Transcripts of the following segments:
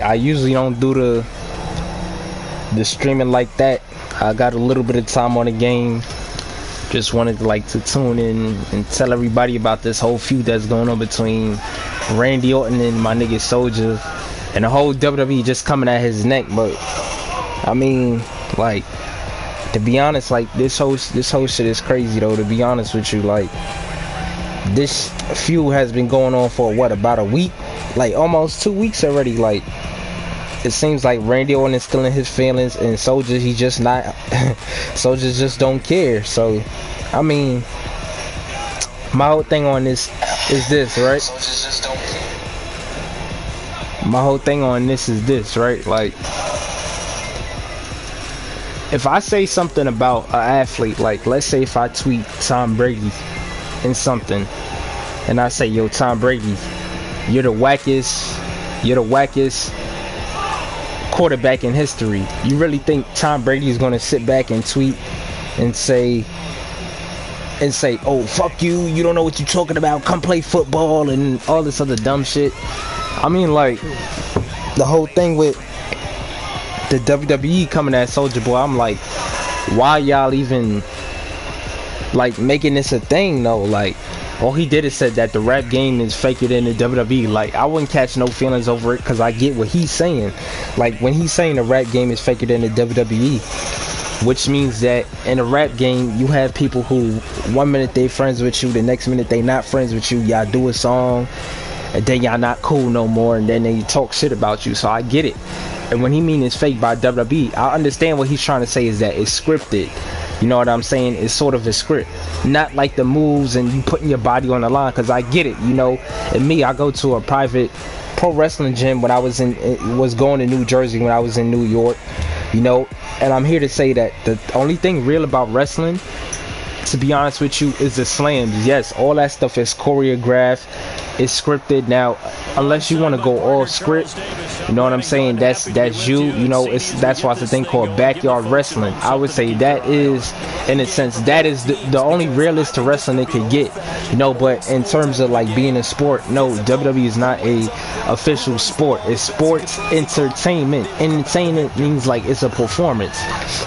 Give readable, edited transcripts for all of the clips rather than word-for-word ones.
I usually don't do the streaming like that. I got a little bit of time on the game. Just wanted to tune in and tell everybody about this whole feud that's going on between Randy Orton and my nigga Soulja, and the whole WWE just coming at his neck. But I mean, like, to be honest, like, this whole shit is crazy though. To be honest with you, like, this feud has been going on for what, about a week, like almost 2 weeks already. Like, it seems like Randy Orton is still in his feelings, and Soulja, he just not. Soulja just don't care. So, I mean, my whole thing on this is this, right? My whole thing on this is this, right? Like, if I say something about an athlete, like, let's say if I tweet Tom Brady in something, and I say, yo, Tom Brady, you're the wackest quarterback in history. You really think Tom Brady is going to sit back and tweet and say, oh, fuck you, you don't know what you're talking about, come play football, and all this other dumb shit? I mean, like, the whole thing with the WWE coming at Soulja Boy, I'm like, why y'all even, like, making this a thing though? Like, all he did is said that the rap game is faker than the WWE. Like, I wouldn't catch no feelings over it, because I get what he's saying. Like, when he's saying the rap game is faker than the WWE, which means that in a rap game, you have people who 1 minute they friends with you, the next minute they not friends with you. Y'all do a song, and then y'all not cool no more, and then they talk shit about you. So I get it. And when he mean it's fake by WWE, I understand what he's trying to say is that it's scripted. You know what I'm saying? It's sort of a script, not like the moves and you putting your body on the line. Because I get it, you know. And me, I go to a private pro wrestling gym when I was going to New Jersey, when I was in New York, you know. And I'm here to say that the only thing real about wrestling, to be honest with you, is the slams. Yes, all that stuff is choreographed, it's scripted. Now, unless you want to go all script, you know what I'm saying, that's you, you know. That's why it's a thing called backyard wrestling. I would say that is, in a sense, that is the only realist to wrestling it could get, you know. But in terms of like being a sport, no, WWE is not a official sport. It's sports entertainment. Entertainment means like it's a performance.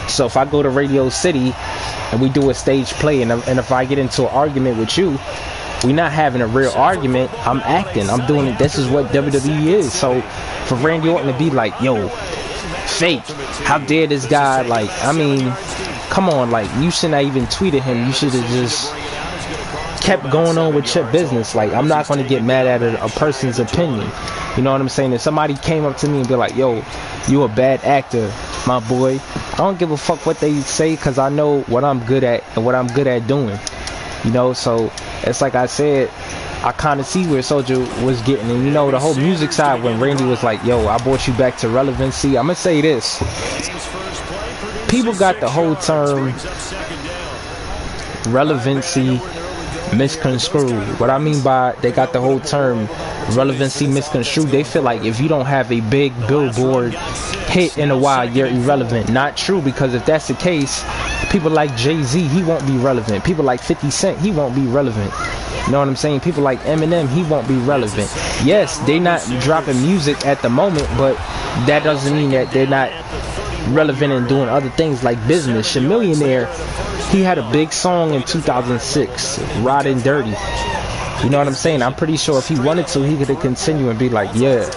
So if I go to Radio City and we do a stage play, and if I get into an argument with you, we're not having a real argument. I'm acting. I'm doing it. This is what WWE is. So for Randy Orton to be like, yo, fake, how dare this guy? Like, I mean, come on. Like, you shouldn't have even tweeted him. You should have just kept going on with your business. Like, I'm not going to get mad at a person's opinion. You know what I'm saying? If somebody came up to me and be like, yo, you a bad actor, my boy, I don't give a fuck what they say, because I know what I'm good at and what I'm good at doing. You know, so it's like I said, I kind of see where Soulja was getting. And, you know, the whole music side, when Randy was like, yo, I brought you back to relevancy. I'm going to say this. People got the whole term relevancy misconstrued. What I mean by they got the whole term relevancy misconstrued, they feel like if you don't have a big billboard hit in a while, you're irrelevant. Not true, because if that's the case, people like Jay-Z, he won't be relevant. People like 50 Cent, he won't be relevant. You know what I'm saying? People like Eminem, he won't be relevant. Yes, they not dropping music at the moment, but that doesn't mean that they're not relevant and doing other things like business. Millionaire, he had a big song in 2006, Riding Dirty. You know what I'm saying? I'm pretty sure if he wanted to, he could have continued and be like, yeah,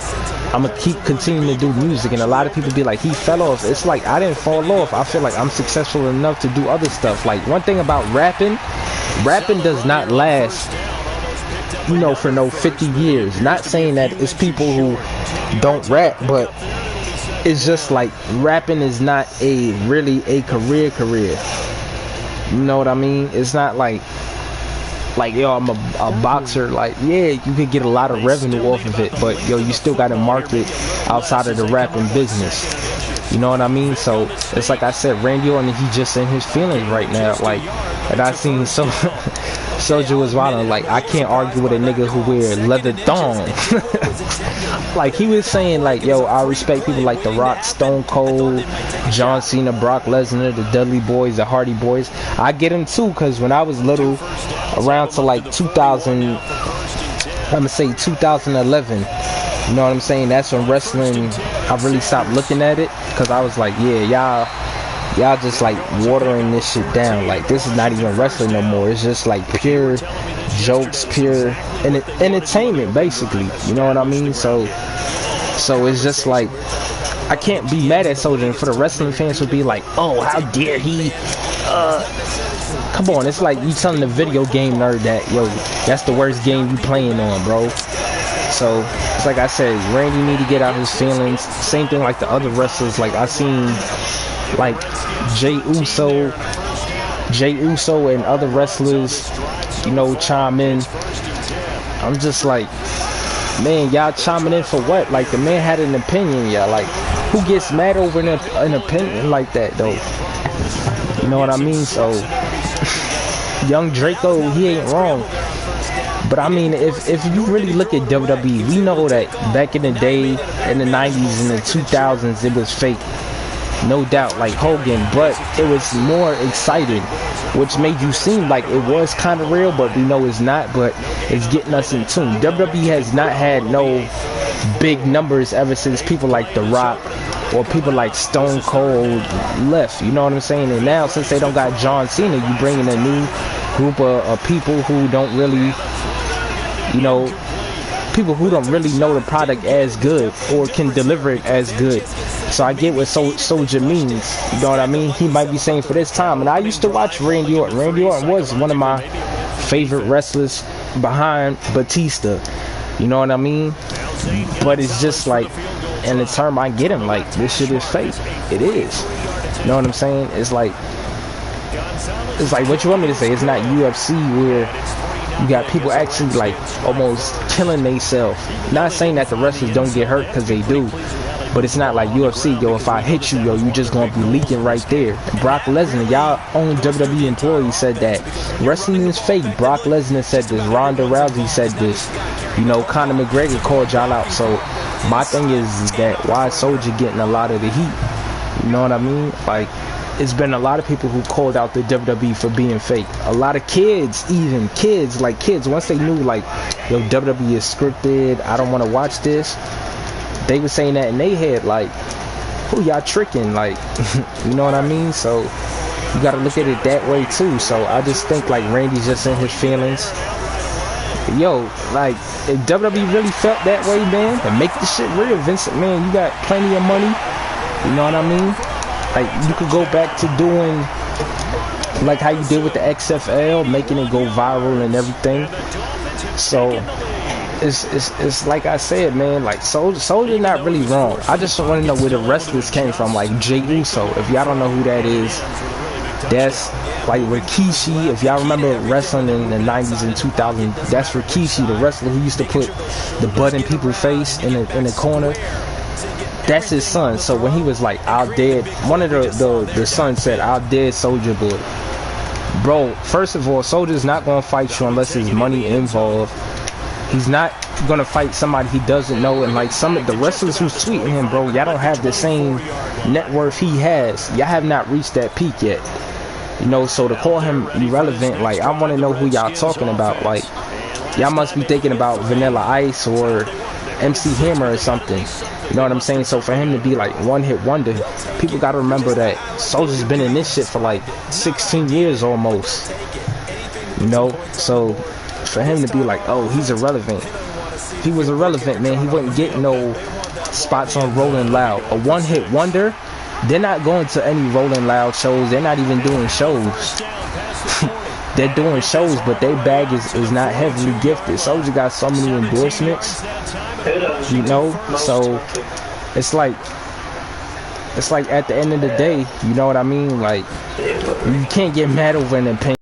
I'm gonna keep continuing to do music. And a lot of people be like, he fell off. It's like, I didn't fall off. I feel like I'm successful enough to do other stuff. Like, one thing about rapping does not last, you know, for no 50 years. Not saying that it's people who don't rap, but it's just like rapping is not really a career. You know what I mean? It's not like yo, I'm a boxer. Like, yeah, you could get a lot of revenue off of it, but yo, you still got to market outside of the rapping business. You know what I mean? So it's like I said, Randy Orton, he just in his feelings right now. Like, and I seen Soulja was wilding. Like, I can't argue with a nigga who wear leather thong. Like, he was saying, like, yo, I respect people like The Rock, Stone Cold, John Cena, Brock Lesnar, the Dudley Boys, the Hardy Boys. I get them too, because when I was little, around to like 2000, I'm gonna say 2011, You know what I'm saying? That's when wrestling, I really stopped looking at it, because I was like, yeah, y'all just like watering this shit down. Like, this is not even wrestling no more. It's just like pure jokes, pure entertainment, basically. You know what I mean? So it's just like, I can't be mad at Soulja. And for the wrestling fans would be like, oh, how dare he? Come on, it's like you telling the video game nerd that, yo, that's the worst game you playing on, bro. So it's like I said, Randy need to get out his feelings. Same thing like the other wrestlers. Like, I seen like Jey Uso and other wrestlers, you know, chime in. I'm just like, man, y'all chiming in for what? Like, the man had an opinion, yeah. Like, who gets mad over an opinion like that, though? You know what I mean? So, young Draco, he ain't wrong. But I mean, if you really look at WWE, we know that back in the day, in the 90s and the 2000s, it was fake. No doubt, like Hogan, but it was more exciting, which made you seem like it was kind of real, but we know it's not, but it's getting us in tune. WWE has not had no big numbers ever since people like The Rock or people like Stone Cold left, you know what I'm saying? And now, since they don't got John Cena, you bring in a new group of people who don't really, you know, people who don't really know the product as good or can deliver it as good. So I get what Soulja means, you know what I mean? He might be saying for this time. And I used to watch Randy Orton. Randy Orton was one of my favorite wrestlers behind Batista, you know what I mean? But it's just like, in the term I get him, like, this shit is fake. It is. You know what I'm saying? It's like what you want me to say. It's not UFC where you got people actually like almost killing themselves. Not saying that the wrestlers don't get hurt, because they do, but it's not like UFC. Yo, if I hit you, yo, you just gonna be leaking right there. And Brock Lesnar, y'all own WWE employee, said that wrestling is fake. Brock Lesnar said this. Ronda Rousey said this. You know, Conor McGregor called y'all out. So my thing is that why is Soulja getting a lot of the heat? You know what I mean? Like, it's been a lot of people who called out the WWE for being fake. A lot of kids, even kids, once they knew like, yo, WWE is scripted, I don't want to watch this, they were saying that in their head, like, who y'all tricking? Like, you know what I mean? So you gotta look at it that way too. So I just think like Randy's just in his feelings. Yo, like, if WWE really felt that way, man, and make the shit real, Vincent, man, you got plenty of money, you know what I mean? Like, you could go back to doing like how you did with the XFL, making it go viral and everything. So it's like I said, man, like Soulja not really wrong. I just want to know where the wrestlers came from, like Jey Uso. If y'all don't know who that is, that's like Rikishi. If y'all remember wrestling in the 90s and 2000s, that's Rikishi, the wrestler who used to put the butt in people's face in the corner. That's his son. So when he was like, I'll dead, one of the sons said, I'll dead Soulja Boy. Bro, first of all, Soulja's not going to fight you unless there's money involved. He's not going to fight somebody he doesn't know. And like some of the wrestlers who's tweeting him, bro, y'all don't have the same net worth he has. Y'all have not reached that peak yet. You know, so to call him irrelevant, like, I want to know who y'all talking about. Like, y'all must be thinking about Vanilla Ice or MC Hammer or something. You know what I'm saying? So for him to be like one hit wonder, people gotta remember that Soulja's been in this shit for like 16 years almost. You know? So for him to be like, oh, he's irrelevant. If he was irrelevant, man, he wouldn't get no spots on Rolling Loud. A one hit wonder, they're not going to any Rolling Loud shows. They're not even doing shows. They're doing shows, but their bag is not heavily gifted. Soulja got so many endorsements, you know. So it's like at the end of the day, you know what I mean? Like, you can't get mad over an opinion,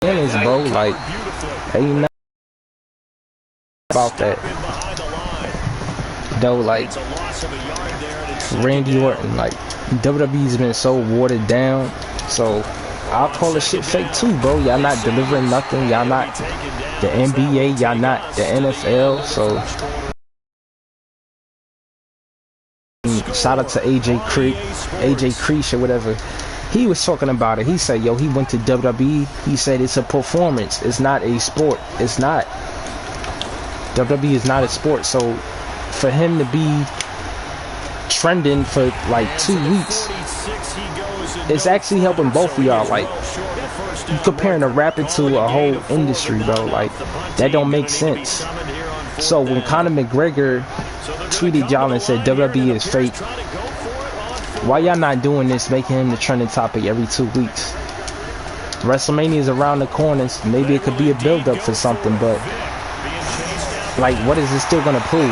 bro. Like, ain't nothing about that. Though, like, Randy Orton, like, WWE's been so watered down, so I'll call this shit fake too, bro. Y'all not delivering nothing. Y'all not the NBA. Y'all not the NFL. So shout out to AJ Creech or whatever. He was talking about it. He said, yo, he went to WWE. He said it's a performance. It's not a sport. It's not. WWE is not a sport, so for him to be trending for like 2 weeks, it's actually helping both of y'all. Like, you comparing a rapper to a whole industry, bro. Like, that don't make sense. So when Conor McGregor tweeted y'all and said WWE is fake, why y'all not doing this, making him the trending topic every 2 weeks? Wrestlemania is around the corners. Maybe it could be a build-up for something, but like, what is it still gonna prove?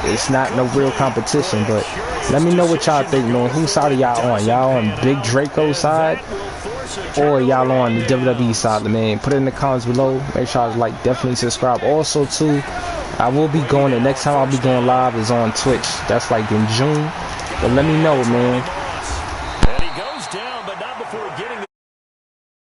It's not no real competition. But let me know what y'all think, man. Whose side are y'all on? Y'all on Big Draco's side, or y'all on the WWE side, man? Put it in the comments below. Make sure y'all like, definitely subscribe. Also too, I will be going, the next time I'll be going live is on Twitch. That's like in June. But let me know, man.